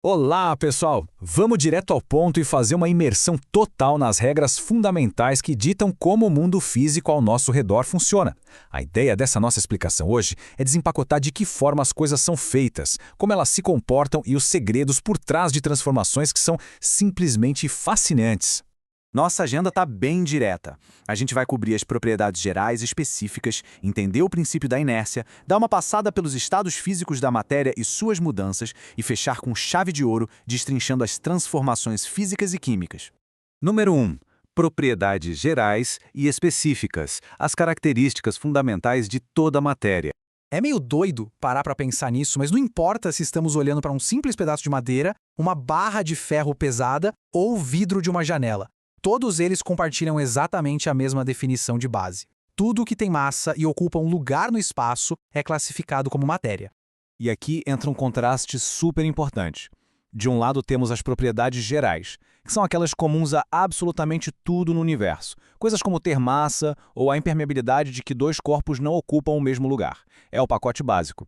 Olá, pessoal! Vamos direto ao ponto e fazer uma imersão total nas regras fundamentais que ditam como o mundo físico ao nosso redor funciona. A ideia dessa nossa explicação hoje é desempacotar de que forma as coisas são feitas, como elas se comportam e os segredos por trás de transformações que são simplesmente fascinantes. Nossa agenda está bem direta. A gente vai cobrir as propriedades gerais específicas, entender o princípio da inércia, dar uma passada pelos estados físicos da matéria e suas mudanças e fechar com chave de ouro, destrinchando as transformações físicas e químicas. Número 1. Propriedades gerais e específicas, as características fundamentais de toda a matéria. É meio doido parar para pensar nisso, mas não importa se estamos olhando para um simples pedaço de madeira, uma barra de ferro pesada ou o vidro de uma janela. Todos eles compartilham exatamente a mesma definição de base. Tudo que tem massa e ocupa um lugar no espaço é classificado como matéria. E aqui entra um contraste super importante. De um lado temos as propriedades gerais, que são aquelas comuns a absolutamente tudo no universo. Coisas como ter massa ou a impermeabilidade de que dois corpos não ocupam o mesmo lugar. É o pacote básico.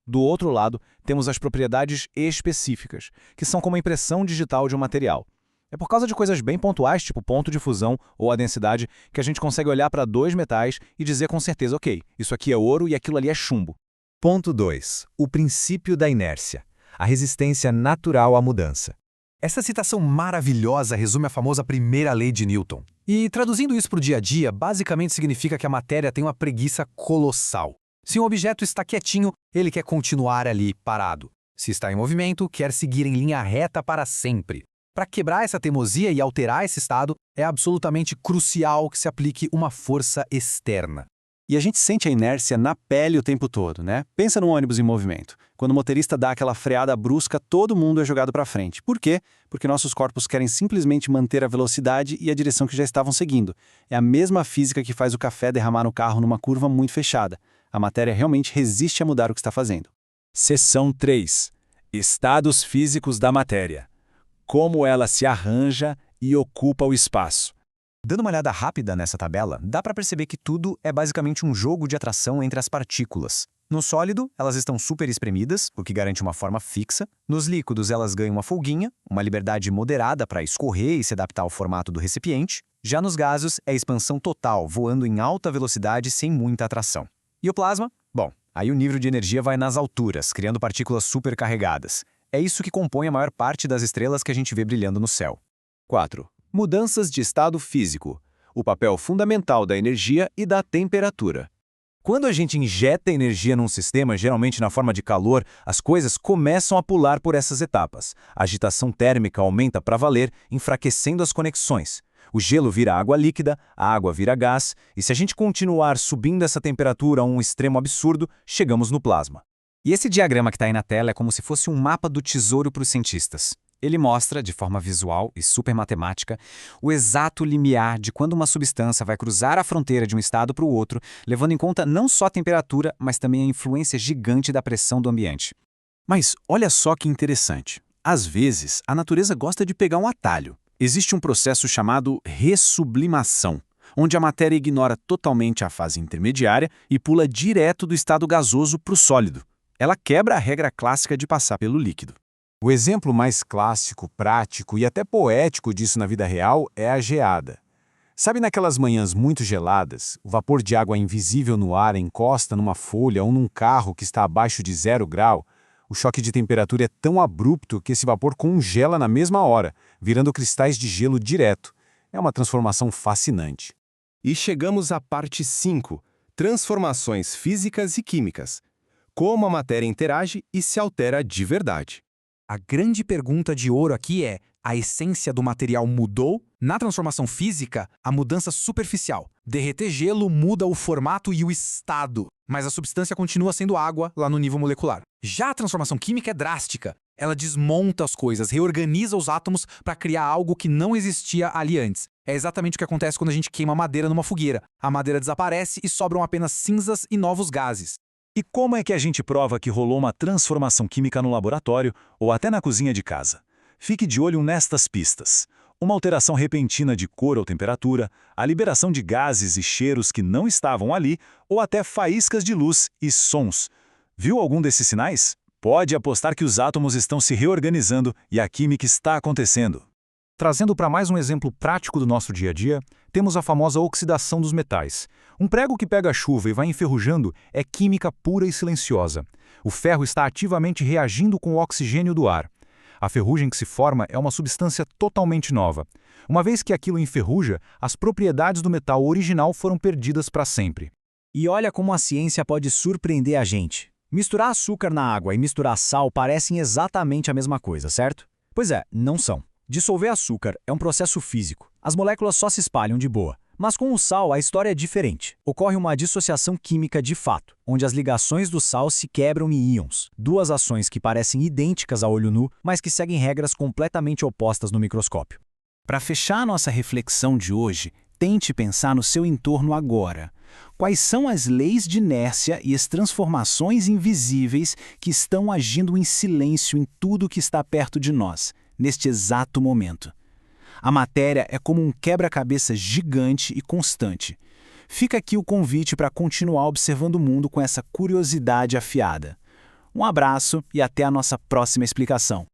Do outro lado, temos as propriedades específicas, que são como a impressão digital de um material. É por causa de coisas bem pontuais, tipo ponto de fusão ou a densidade, que a gente consegue olhar para dois metais e dizer com certeza, ok, isso aqui é ouro e aquilo ali é chumbo. Ponto 2. O princípio da inércia. A resistência natural à mudança. Essa citação maravilhosa resume a famosa primeira lei de Newton. E traduzindo isso para o dia a dia, basicamente significa que a matéria tem uma preguiça colossal. Se um objeto está quietinho, ele quer continuar ali, parado. Se está em movimento, quer seguir em linha reta para sempre. Para quebrar essa teimosia e alterar esse estado, é absolutamente crucial que se aplique uma força externa. E a gente sente a inércia na pele o tempo todo, né? Pensa num ônibus em movimento. Quando o motorista dá aquela freada brusca, todo mundo é jogado para frente. Por quê? Porque nossos corpos querem simplesmente manter a velocidade e a direção que já estavam seguindo. É a mesma física que faz o café derramar no carro numa curva muito fechada. A matéria realmente resiste a mudar o que está fazendo. Seção 3. Estados físicos da matéria. Como ela se arranja e ocupa o espaço. Dando uma olhada rápida nessa tabela, dá para perceber que tudo é basicamente um jogo de atração entre as partículas. No sólido, elas estão super espremidas, o que garante uma forma fixa. Nos líquidos, elas ganham uma folguinha, uma liberdade moderada para escorrer e se adaptar ao formato do recipiente. Já nos gases, é expansão total, voando em alta velocidade sem muita atração. E o plasma? Bom, aí o nível de energia vai nas alturas, criando partículas supercarregadas. É isso que compõe a maior parte das estrelas que a gente vê brilhando no céu. 4. Mudanças de estado físico. O papel fundamental da energia e da temperatura. Quando a gente injeta energia num sistema, geralmente na forma de calor, as coisas começam a pular por essas etapas. A agitação térmica aumenta para valer, enfraquecendo as conexões. O gelo vira água líquida, a água vira gás, e se a gente continuar subindo essa temperatura a um extremo absurdo, chegamos no plasma. E esse diagrama que está aí na tela é como se fosse um mapa do tesouro para os cientistas. Ele mostra, de forma visual e super matemática, o exato limiar de quando uma substância vai cruzar a fronteira de um estado para o outro, levando em conta não só a temperatura, mas também a influência gigante da pressão do ambiente. Mas olha só que interessante. Às vezes, a natureza gosta de pegar um atalho. Existe um processo chamado ressublimação, onde a matéria ignora totalmente a fase intermediária e pula direto do estado gasoso para o sólido. Ela quebra a regra clássica de passar pelo líquido. O exemplo mais clássico, prático e até poético disso na vida real é a geada. Sabe naquelas manhãs muito geladas, o vapor de água invisível no ar encosta numa folha ou num carro que está abaixo de 0 grau? O choque de temperatura é tão abrupto que esse vapor congela na mesma hora, virando cristais de gelo direto. É uma transformação fascinante. E chegamos à parte 5, transformações físicas e químicas. Como a matéria interage e se altera de verdade. A grande pergunta de ouro aqui é: a essência do material mudou? Na transformação física, a mudança superficial. Derreter gelo muda o formato e o estado, mas a substância continua sendo água lá no nível molecular. Já a transformação química é drástica. Ela desmonta as coisas, reorganiza os átomos para criar algo que não existia ali antes. É exatamente o que acontece quando a gente queima madeira numa fogueira. A madeira desaparece e sobram apenas cinzas e novos gases. E como é que a gente prova que rolou uma transformação química no laboratório ou até na cozinha de casa? Fique de olho nestas pistas. Uma alteração repentina de cor ou temperatura, a liberação de gases e cheiros que não estavam ali, ou até faíscas de luz e sons. Viu algum desses sinais? Pode apostar que os átomos estão se reorganizando e a química está acontecendo. Trazendo para mais um exemplo prático do nosso dia a dia, temos a famosa oxidação dos metais. Um prego que pega a chuva e vai enferrujando é química pura e silenciosa. O ferro está ativamente reagindo com o oxigênio do ar. A ferrugem que se forma é uma substância totalmente nova. Uma vez que aquilo enferruja, as propriedades do metal original foram perdidas para sempre. E olha como a ciência pode surpreender a gente. Misturar açúcar na água e misturar sal parecem exatamente a mesma coisa, certo? Pois é, não são. Dissolver açúcar é um processo físico. As moléculas só se espalham de boa. Mas com o sal, a história é diferente. Ocorre uma dissociação química de fato, onde as ligações do sal se quebram em íons. Duas ações que parecem idênticas a olho nu, mas que seguem regras completamente opostas no microscópio. Para fechar nossa reflexão de hoje, tente pensar no seu entorno agora. Quais são as leis de inércia e as transformações invisíveis que estão agindo em silêncio em tudo que está perto de nós, neste exato momento? A matéria é como um quebra-cabeça gigante e constante. Fica aqui o convite para continuar observando o mundo com essa curiosidade afiada. Um abraço e até a nossa próxima explicação.